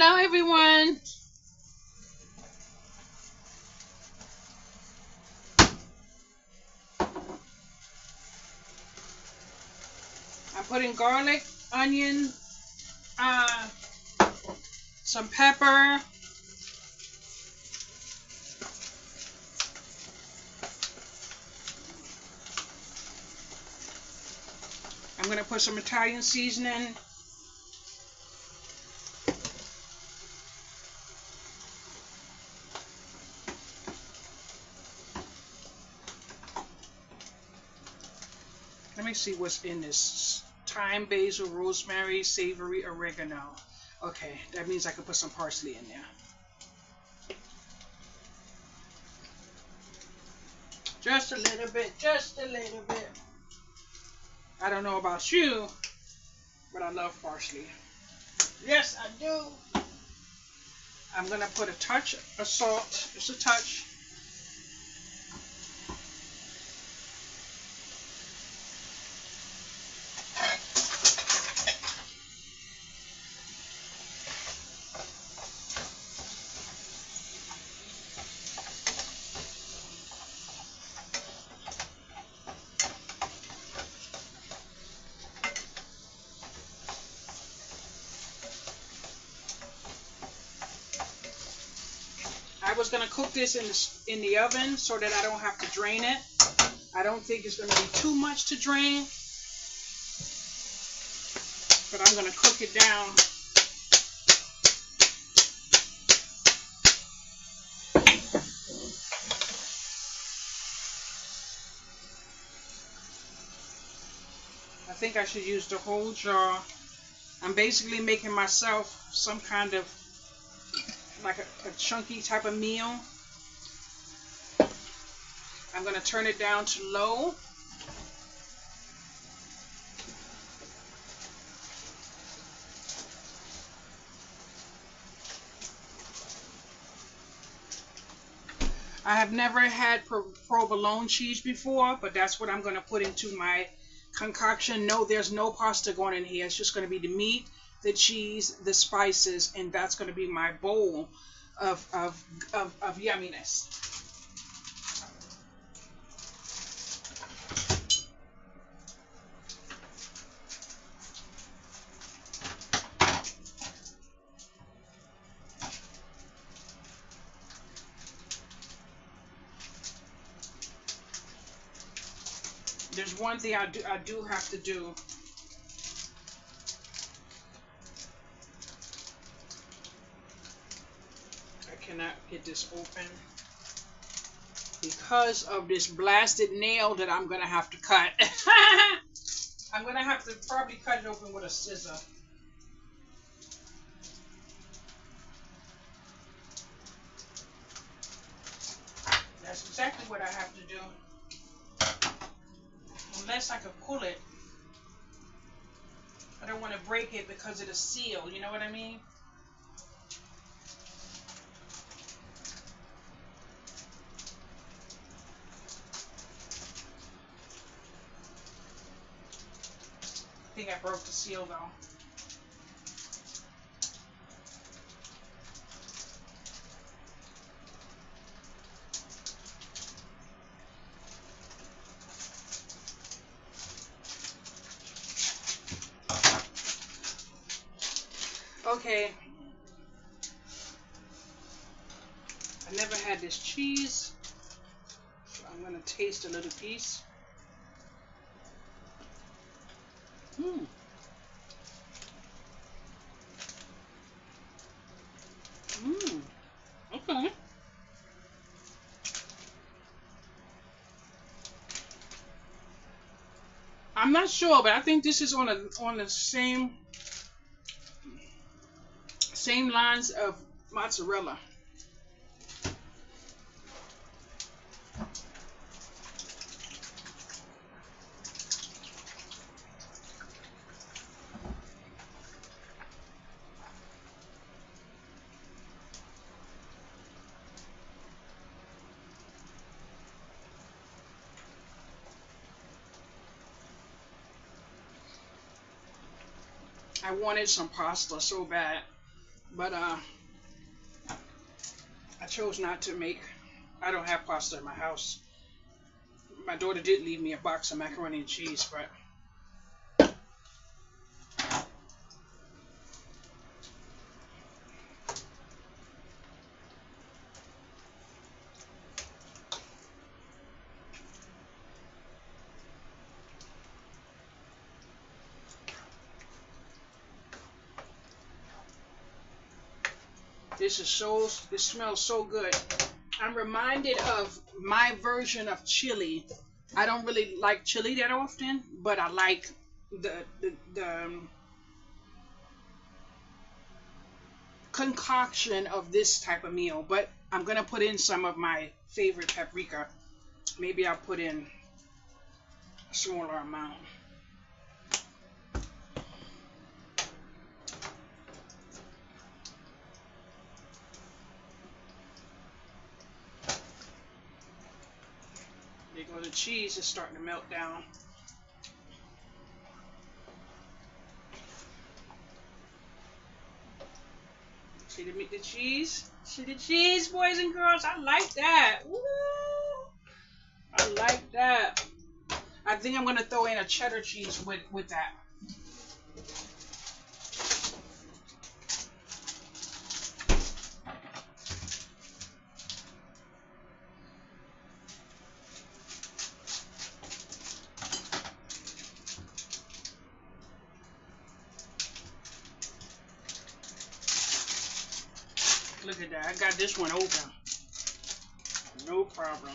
Hello, everyone. I'm putting garlic, onion, some pepper. I'm going to put some Italian seasoning. Let me see what's in this. Thyme, basil, rosemary, savory, oregano. Okay, that means I can put some parsley in there. Just a little bit, just a little bit. I don't know about you, but I love parsley. Yes, I do. I'm going to put a touch of salt, just a touch. I was going to cook this in the oven so that I don't have to drain it. I don't think it's going to be too much to drain, but I'm going to cook it down. I think I should use the whole jar. I'm basically making myself some kind of like a chunky type of meal. I'm going to turn it down to low. I have never had provolone cheese before, but that's what I'm going to put into my concoction. No, there's no pasta going in here. It's just going to be the meat, the cheese, the spices, and that's going to be my bowl of yumminess. There's one thing I do have to do. I cannot get this open because of this blasted nail that I'm gonna have to cut. I'm gonna have to probably cut it open with a scissor. That's exactly what I have to do. Unless I could pull it. I don't want to break it because of the seal, you know what I mean? I think I broke the seal though. Okay. I never had this cheese, so I'm going to taste a little piece. Hmm. Mmm. Okay. I'm not sure, but I think this is on the same lines of mozzarella. I wanted some pasta so bad. But I chose not to make. I don't have pasta in my house. My daughter did leave me a box of macaroni and cheese, but this smells so good. I'm reminded of my version of chili. I don't really like chili that often, but I like the concoction of this type of meal. But I'm gonna put in some of my favorite paprika. Maybe I'll put in a smaller amount. There goes the cheese is starting to melt down. See the cheese? See the cheese, boys and girls? I like that. Woo! I like that. I think I'm gonna throw in a cheddar cheese with that. Look at that. I got this one open. No problem.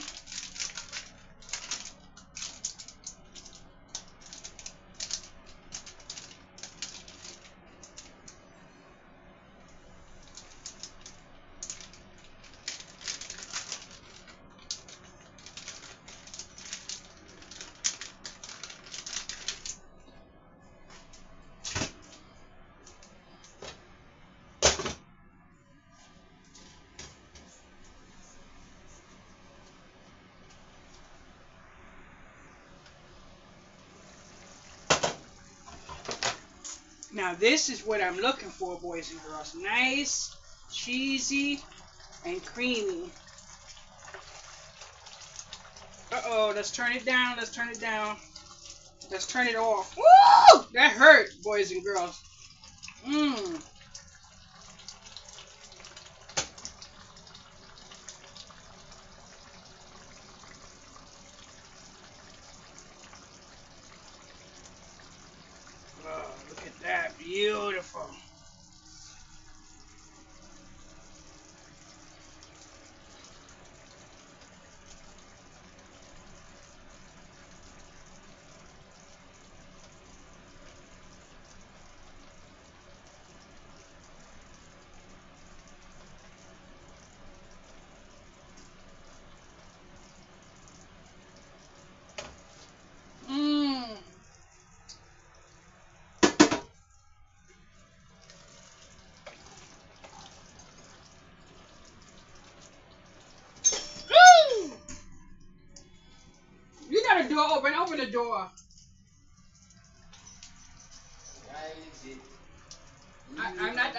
Now this is what I'm looking for, boys and girls. Nice, cheesy, and creamy. Uh-oh, let's turn it down. Let's turn it down. Let's turn it off. Woo! That hurt, boys and girls. Mmm. Oh, look at that. Beautiful. Mmm. You got a door open. Open the door.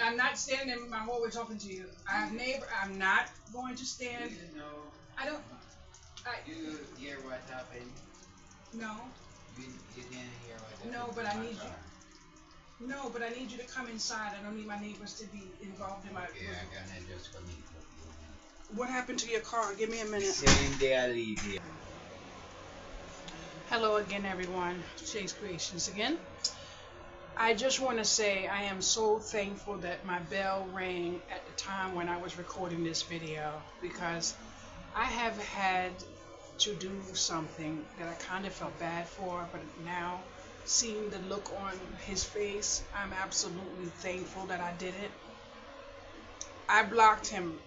I'm not standing in my hallway talking to you. I have neighbor. I'm not going to stand. No. I don't. You hear what happened? No. You didn't hear what happened? No, but I need you. No, but I need you to come inside. I don't need my neighbors to be involved in my. Okay, I'm gonna just come in for a few minutes. What happened to your car? Give me a minute. Same day I leave here. Hello again, everyone. Shay's Creations again. I just want to say I am so thankful that my bell rang at the time when I was recording this video, because I have had to do something that I kind of felt bad for, but now seeing the look on his face, I'm absolutely thankful that I did it. I blocked him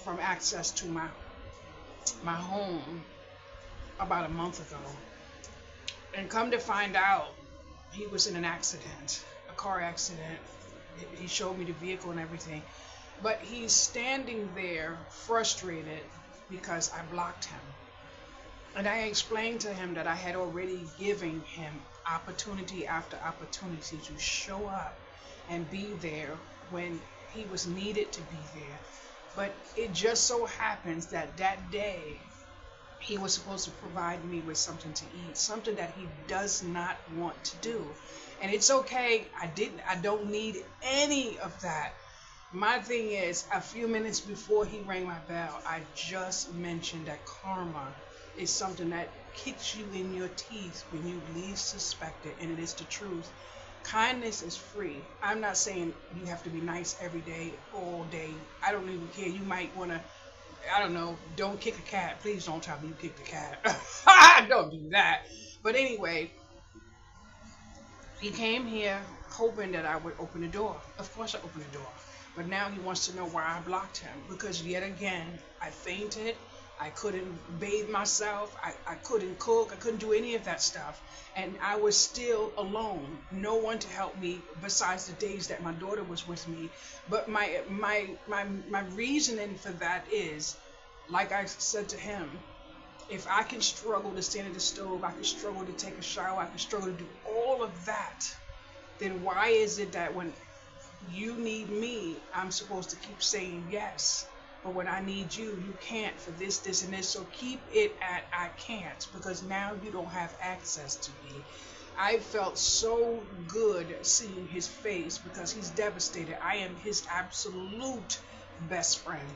from access to my home about a month ago, and come to find out, he was in an accident, a car accident. He showed me the vehicle and everything, but he's standing there frustrated because I blocked him. And I explained to him that I had already given him opportunity after opportunity to show up and be there when He was needed to be there. But it just so happens that that day he was supposed to provide me with something to eat, something that he does not want to do. And it's okay. I don't need any of that. My thing is, a few minutes before he rang my bell, I just mentioned that karma is something that kicks you in your teeth when you least suspect it, and it is the truth. Kindness is free. I'm not saying you have to be nice every day, all day. I don't even care. You might want to, I don't know, don't kick a cat. Please don't tell me you kicked a cat. Don't do that. But anyway, he came here hoping that I would open the door. Of course I opened the door. But now he wants to know why I blocked him. Because yet again, I fainted. I couldn't bathe myself. I couldn't cook. I couldn't do any of that stuff. And I was still alone. No one to help me besides the days that my daughter was with me. But my reasoning for that is, like I said to him, if I can struggle to stand at the stove, I can struggle to take a shower, I can struggle to do all of that, then why is it that when you need me, I'm supposed to keep saying yes? But when I need you, you can't for this, this, and this. So keep it at I can't, because now you don't have access to me. I felt so good seeing his face because he's devastated. I am his absolute best friend.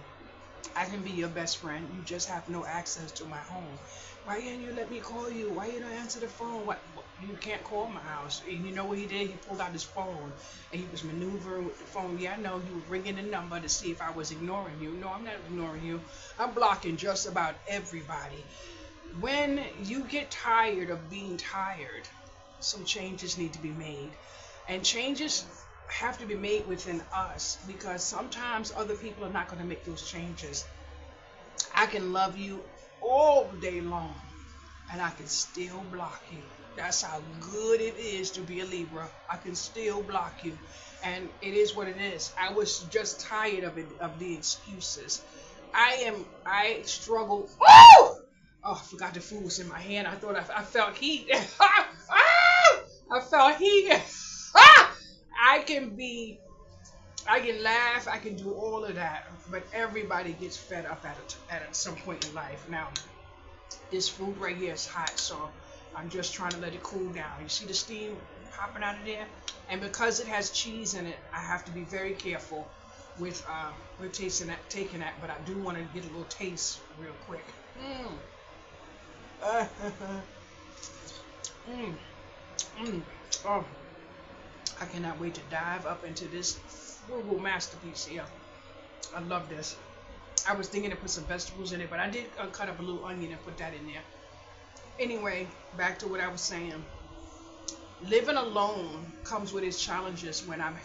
I can be your best friend. You just have no access to my home. Why didn't you let me call you? Why you don't answer the phone? What? You can't call my house. And you know what he did? He pulled out his phone and he was maneuvering with the phone. Yeah, I know. He was ringing the number to see if I was ignoring you. No, I'm not ignoring you. I'm blocking just about everybody. When you get tired of being tired, some changes need to be made. And changes have to be made within us, because sometimes other people are not going to make those changes. I can love you all day long and I can still block you. That's how good it is to be a Libra. I can still block you, and it is what it is. I was just tired of it, of the excuses. I struggle. Oh, I forgot the food was in my hand. I thought I felt heat. I felt heat. I can laugh, I can do all of that, but everybody gets fed up at some point in life. Now, this food right here is hot, so I'm just trying to let it cool down. You see the steam popping out of there? And because it has cheese in it, I have to be very careful with taking that, but I do want to get a little taste real quick. Oh, I cannot wait to dive up into this frugal masterpiece here. I love this. I was thinking to put some vegetables in it, but I did cut up a little onion and put that in there. Anyway, back to what I was saying. Living alone comes with its challenges when I'm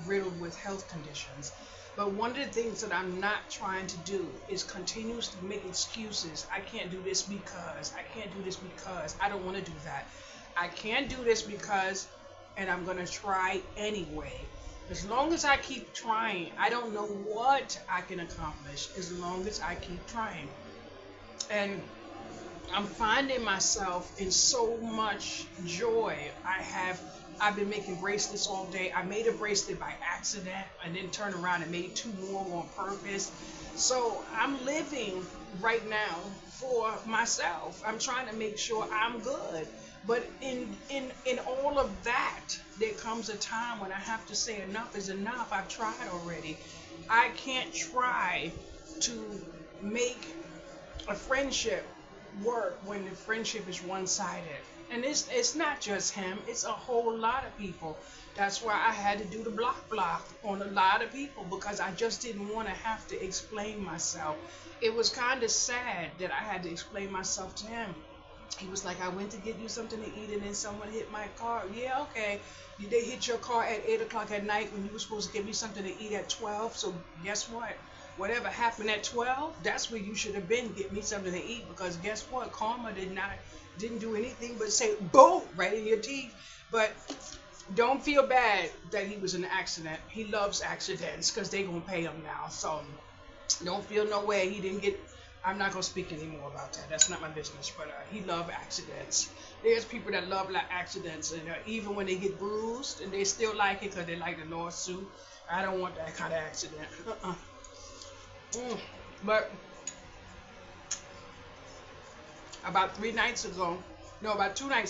riddled with health conditions. But one of the things that I'm not trying to do is continuously make excuses. I can't do this because. I can't do this because. I don't want to do that. I can't do this because, and I'm going to try anyway. As long as I keep trying, I don't know what I can accomplish as long as I keep trying. And I'm finding myself in so much joy. I've been making bracelets all day. I made a bracelet by accident and then turned around and made 2 more on purpose. So I'm living right now for myself. I'm trying to make sure I'm good. But in all of that, there comes a time when I have to say enough is enough. I've tried already. I can't try to make a friendship work when the friendship is one-sided. And it's not just him, it's a whole lot of people. That's why I had to do the block on a lot of people, because I just didn't want to have to explain myself. It was kind of sad that I had to explain myself to him. He was like, I went to get you something to eat and then someone hit my car. Yeah, okay. They hit your car at 8 o'clock at night when you were supposed to give me something to eat at 12. So guess what? Whatever happened at 12, that's where you should have been. Get me something to eat, because guess what? Karma didn't do anything but say boom right in your teeth. But don't feel bad that he was in an accident. He loves accidents because they're going to pay him now. So don't feel no way he didn't get I'm not gonna speak anymore about that. That's not my business. But he loved accidents. There's people that love like accidents, and even when they get bruised, and they still like it because they like the lawsuit. I don't want that kind of accident. But about 2 nights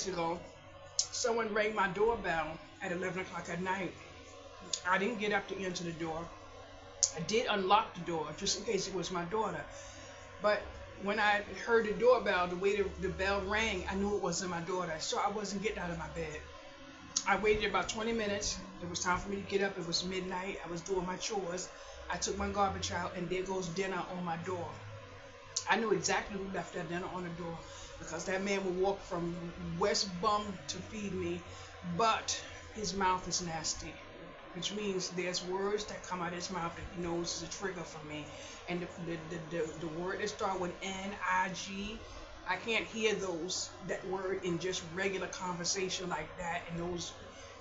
ago, someone rang my doorbell at 11 o'clock at night. I didn't get up to answer the door. I did unlock the door just in case it was my daughter. But when I heard the doorbell, the way the bell rang, I knew it wasn't my daughter. So I wasn't getting out of my bed. I waited about 20 minutes. It was time for me to get up. It was midnight. I was doing my chores. I took my garbage out, and there goes dinner on my door. I knew exactly who left that dinner on the door because that man would walk from West Bum to feed me, but his mouth is nasty, which means there's words that come out of his mouth that he knows is a trigger for me. And the word that start with N-I-G, I can't hear that word in just regular conversation like that. And those,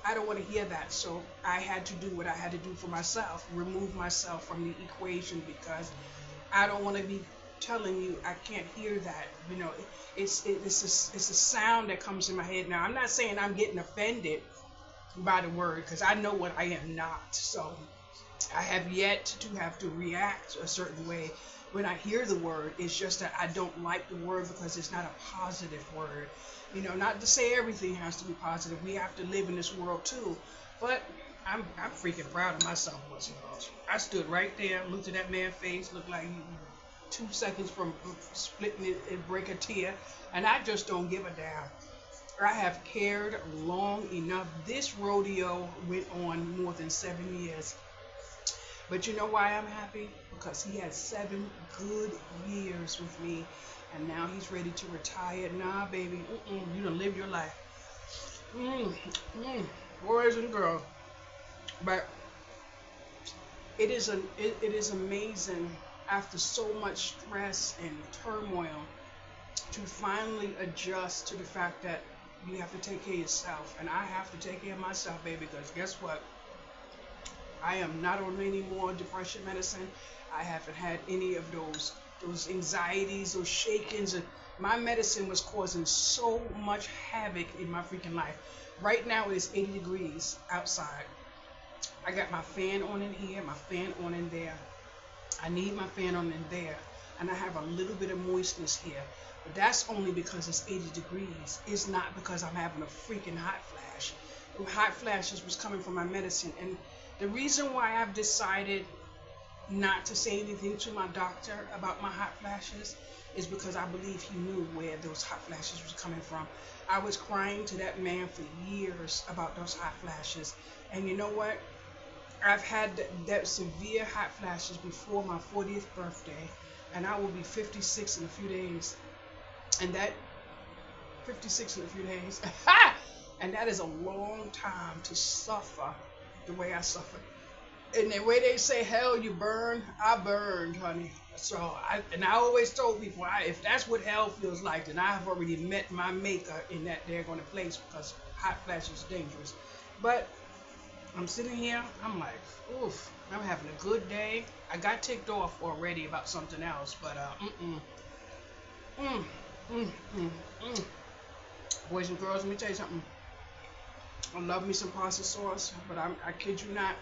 I don't want to hear that. So I had to do what I had to do for myself, remove myself from the equation, because I don't want to be telling you I can't hear that. You know, it's a sound that comes in my head. Now, I'm not saying I'm getting offended by the word, because I know what I am not. So I have yet to have to react a certain way when I hear the word. It's just that I don't like the word because it's not a positive word. You know, not to say everything has to be positive. We have to live in this world too. But I'm freaking proud of myself, boys and girls. I stood right there, looked at that man's face, looked like 2 seconds from splitting it and break a tear, and I just don't give a damn. I have cared long enough. This rodeo went on more than 7 years. But you know why I'm happy? Because he had 7 good years with me, and now he's ready to retire. Nah, baby, you done lived your life. Boys and girls. But it is amazing after so much stress and turmoil to finally adjust to the fact that you have to take care of yourself. And I have to take care of myself, baby, because guess what? I am not on any more depression medicine. I haven't had any of those anxieties, those shakings. And my medicine was causing so much havoc in my freaking life. Right now it is 80 degrees outside. I got my fan on in here, my fan on in there. I need my fan on in there. And I have a little bit of moistness here. But that's only because it's 80 degrees. It's not because I'm having a freaking hot flash. The hot flashes was coming from my medicine. And the reason why I've decided not to say anything to my doctor about my hot flashes is because I believe he knew where those hot flashes was coming from. I was crying to that man for years about those hot flashes. And you know what? I've had that severe hot flashes before my 40th birthday. And I will be 56 in a few days. And that 56 in a few days. And that is a long time to suffer the way I suffered. And the way they say, hell, you burn, I burned, honey. So, I always told people, if that's what hell feels like, then I have already met my maker in that daggone place, because hot flash is dangerous. But I'm sitting here, I'm like, oof, I'm having a good day. I got ticked off already about something else, but boys and girls, let me tell you something. I love me some pasta sauce, but I kid you not,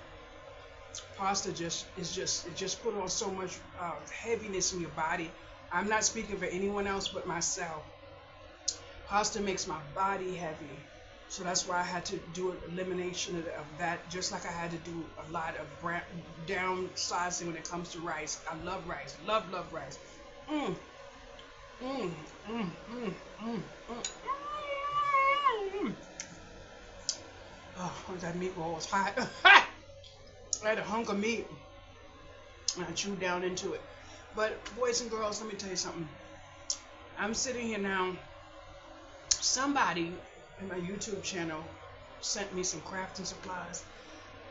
pasta just put on so much heaviness in your body. I'm not speaking for anyone else but myself. Pasta makes my body heavy, so that's why I had to do an elimination of that, just like I had to do a lot of downsizing when it comes to rice. I love rice, love rice. Oh, that meatball was hot. I had a hunk of meat, and I chewed down into it. But boys and girls, let me tell you something. I'm sitting here now. Somebody in my YouTube channel sent me some crafting supplies,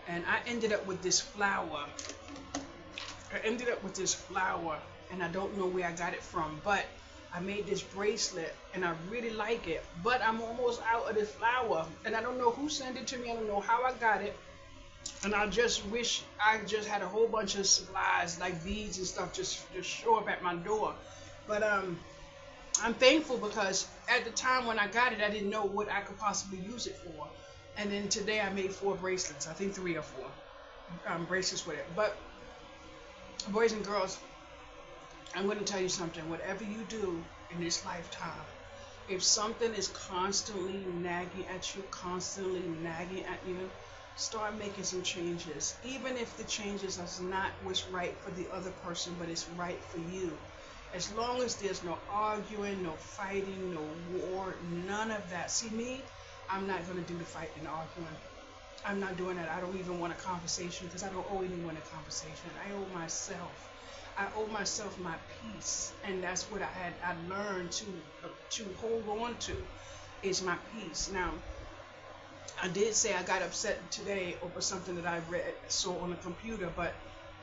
and I ended up with this flour. And I don't know where I got it from, but I made this bracelet, and I really like it. But I'm almost out of this flour, and I don't know who sent it to me. I don't know how I got it. And I just wish I just had a whole bunch of supplies like beads and stuff just show up at my door. But I'm thankful because at the time when I got it, I didn't know what I could possibly use it for. And then today I made 4 bracelets. I think 3 or 4 bracelets with it. But boys and girls, I'm going to tell you something. Whatever you do in this lifetime, if something is constantly nagging at you, start making some changes. Even if the changes is not what's right for the other person, but it's right for you. As long as there's no arguing, no fighting, no war, none of that. See me, I'm not going to do the fighting and arguing. I'm not doing that. I don't even want a conversation because I don't owe anyone a conversation. I owe myself. I owe myself my peace, and that's what I learned to hold on to is my peace. Now, I did say I got upset today over something that I saw on the computer, but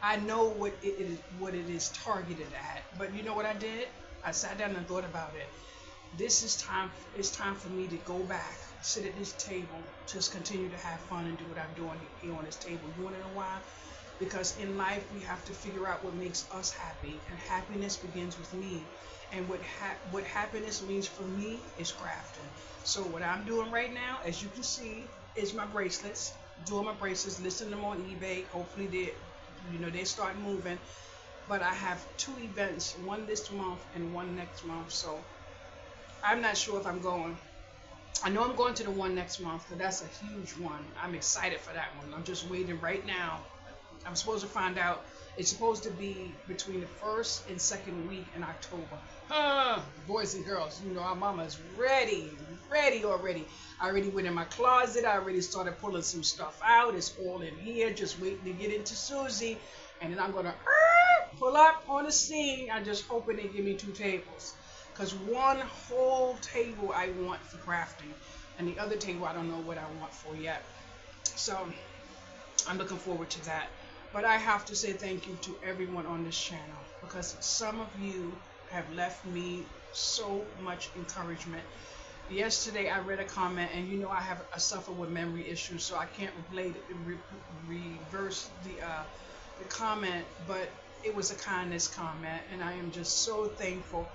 I know what it is targeted at. But you know what I did? I sat down and thought about it. This is time. It's time for me to go back, sit at this table, just continue to have fun and do what I'm doing here on this table. You want to know why? Because in life we have to figure out what makes us happy, and happiness begins with me. And what happiness means for me is crafting. So what I'm doing right now, as you can see, is my bracelets. Doing my bracelets, listing them on eBay. Hopefully they start moving. But I have 2 events, one this month and one next month. So I'm not sure if I'm going. I know I'm going to the one next month because that's a huge one. I'm excited for that one. I'm just waiting right now. I'm supposed to find out. It's supposed to be between the 1st and 2nd week in October. Boys and girls, our mama's ready already. I already went in my closet. I already started pulling some stuff out. It's all in here, just waiting to get into Susie. And then I'm going to pull up on the scene. I'm just hoping they give me 2 tables. Because one whole table I want for crafting. And the other table I don't know what I want for yet. So I'm looking forward to that. But I have to say thank you to everyone on this channel, because some of you have left me so much encouragement. Yesterday I read a comment, and I suffer with memory issues, so I can't reverse the comment, but it was a kindness comment, and I am just so thankful.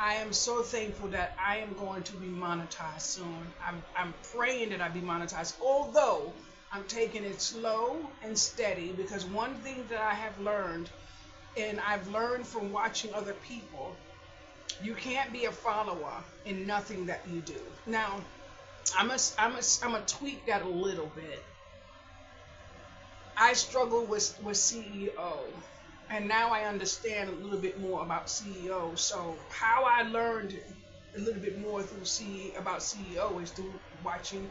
I am so thankful that I am going to be monetized soon. I'm praying that I be monetized, although I'm taking it slow and steady, because one thing that I have learned, and I've learned from watching other people, you can't be a follower in nothing that you do. Now, I'm a tweak that a little bit. I struggle with CEO, and now I understand a little bit more about CEO. So how I learned a little bit more about CEO is through watching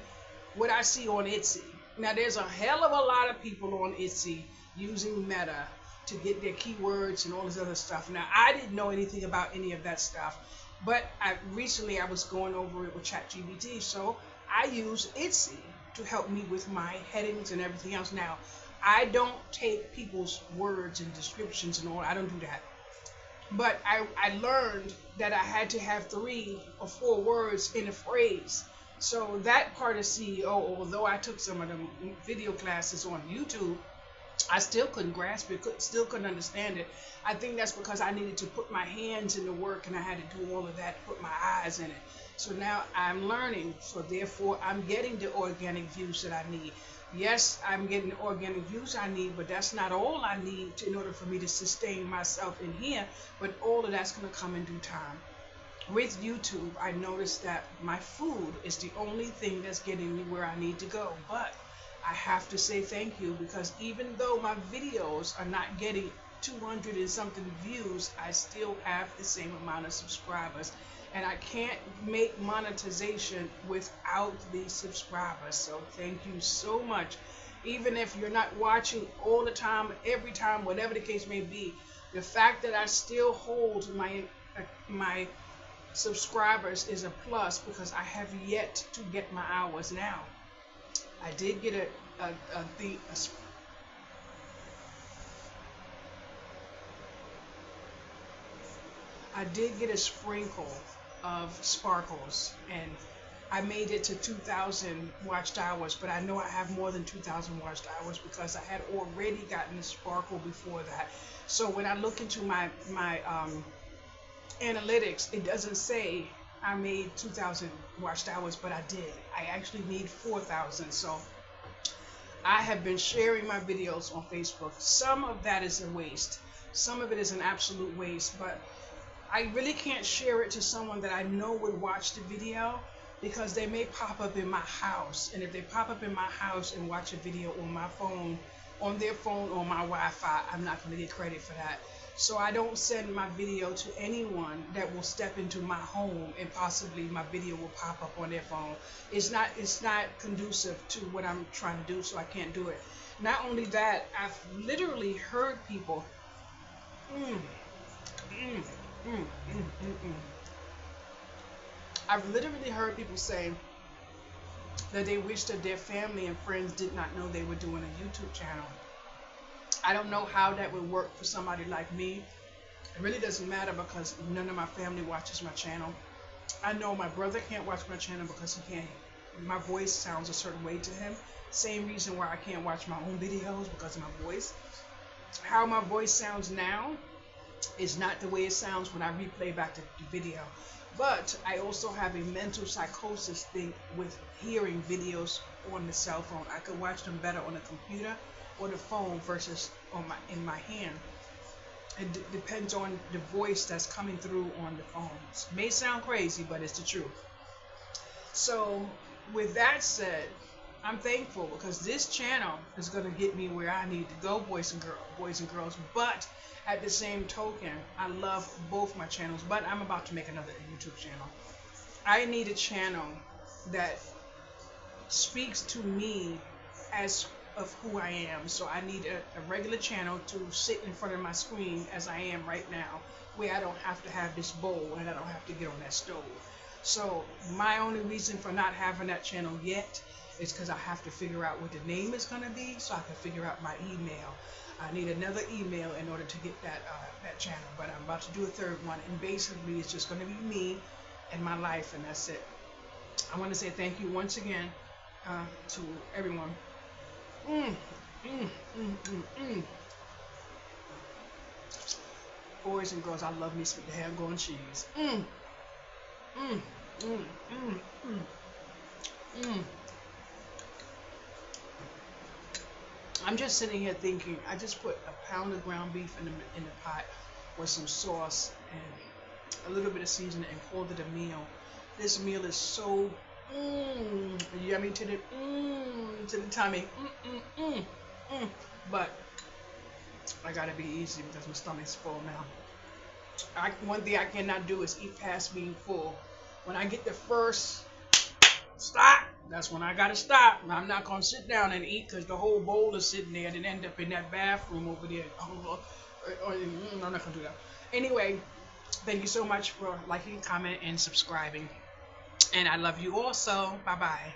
what I see on Etsy. Now, there's a hell of a lot of people on Etsy using Meta to get their keywords and all this other stuff. Now, I didn't know anything about any of that stuff, but recently I was going over it with ChatGPT, so I use Etsy to help me with my headings and everything else. Now, I don't take people's words and descriptions and all. I don't do that. But I learned that I had to have 3 or 4 words in a phrase. So that part of CEO, although I took some of the video classes on YouTube, I still couldn't grasp it, still couldn't understand it. I think that's because I needed to put my hands in the work, and I had to do all of that, put my eyes in it. So now I'm learning, so therefore I'm getting the organic views that I need. Yes, I'm getting the organic views I need, but that's not all I need in order for me to sustain myself in here, but all of that's going to come in due time. With YouTube, I noticed that my food is the only thing that's getting me where I need to go. But I have to say thank you, because even though my videos are not getting 200 and something views, I still have the same amount of subscribers. And I can't make monetization without these subscribers. So thank you so much. Even if you're not watching all the time, every time, whatever the case may be, the fact that I still hold my subscribers is a plus, because I have yet to get my hours. Now, I did get a sprinkle of sparkles, and I made it to 2,000 watched hours, but I know I have more than 2,000 watched hours because I had already gotten the sparkle before that. So when I look into my analytics, it doesn't say I made 2,000 watched hours, but I did. I actually need 4,000. So I have been sharing my videos on Facebook. Some of that is a waste. Some of it is an absolute waste, but I really can't share it to someone that I know would watch the video, because they may pop up in my house. And if they pop up in my house and watch a video on my phone, on their phone, on my Wi-Fi, I'm not going to get credit for that. So I don't send my video to anyone that will step into my home and possibly my video will pop up on their phone. It's not conducive to what I'm trying to do, so I can't do it. Not only that, I've literally heard people I've literally heard people say that they wish that their family and friends did not know they were doing a YouTube channel. I don't know how that would work for somebody like me. It really doesn't matter because none of my family watches my channel. I know my brother can't watch my channel because he can't. My voice sounds a certain way to him. Same reason why I can't watch my own videos, because of my voice. How my voice sounds now is not the way it sounds when I replay back the video. But I also have a mental psychosis thing with hearing videos on the cell phone. I could watch them better on the computer or the phone versus in my hand. It depends on the voice that's coming through on the phones. May sound crazy, but it's the truth. So with that said, I'm thankful because this channel is going to get me where I need to go, boys and girls. But at the same token, I love both my channels. But I'm about to make another YouTube channel. I need a channel that speaks to me as of who I am. So I need a regular channel to sit in front of my screen as I am right now, where I don't have to have this bowl and I don't have to get on that stove. So my only reason for not having that channel yet is because I have to figure out what the name is going to be, so I can figure out my email. I need another email in order to get that channel, but I'm about to do a third one, and basically it's just going to be me and my life, and that's it. I want to say thank you once again to everyone. Boys and girls, I love me some ham, going cheese. I'm just sitting here thinking, I just put a pound of ground beef in the pot with some sauce and a little bit of seasoning and called it a meal. This meal is so yummy to the tummy. But I gotta be easy because my stomach's full now. One thing I cannot do is eat past being full. When I get the first stop, that's when I gotta stop. I'm not gonna sit down and eat because the whole bowl is sitting there and then end up in that bathroom over there. I'm not gonna do that. Anyway, thank you so much for liking, comment, and subscribing. And I love you also. Bye bye.